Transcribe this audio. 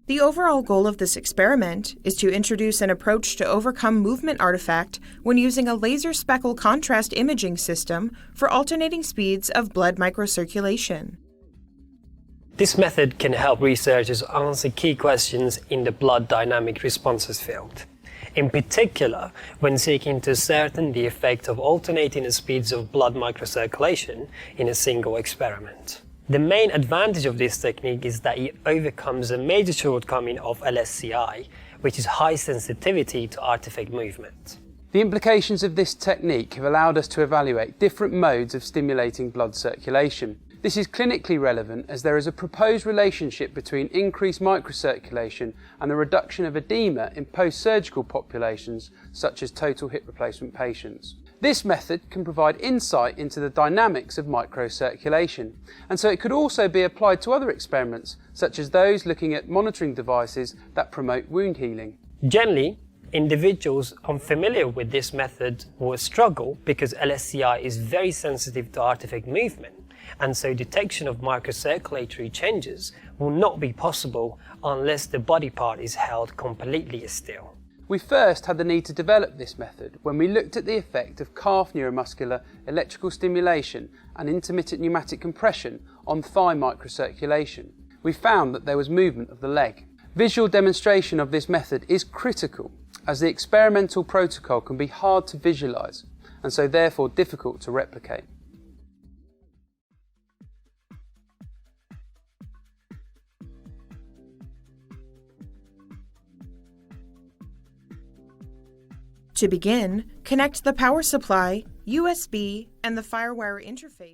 The overall goal of this experiment is to introduce an approach to overcome movement artifact when using a laser speckle contrast imaging system for alternating speeds of blood microcirculation. This method can help researchers answer key questions in the blood dynamic responses field, in particular when seeking to ascertain the effect of alternating the speeds of blood microcirculation in a single experiment. The main advantage of this technique is that it overcomes a major shortcoming of LSCI, which is high sensitivity to artifact movement. The implications of this technique have allowed us to evaluate different modes of stimulating blood circulation. This is clinically relevant as there is a proposed relationship between increased microcirculation and the reduction of edema in post-surgical populations such as total hip replacement patients. This method can provide insight into the dynamics of microcirculation, and so it could also be applied to other experiments such as those looking at monitoring devices that promote wound healing. Generally, individuals unfamiliar with this method will struggle because LSCI is very sensitive to artifact movement, and so detection of microcirculatory changes will not be possible unless the body part is held completely still. We first had the need to develop this method when we looked at the effect of calf neuromuscular electrical stimulation and intermittent pneumatic compression on thigh microcirculation. We found that there was movement of the leg. Visual demonstration of this method is critical as the experimental protocol can be hard to visualise and so therefore difficult to replicate. To begin, connect the power supply, USB, and the FireWire interface.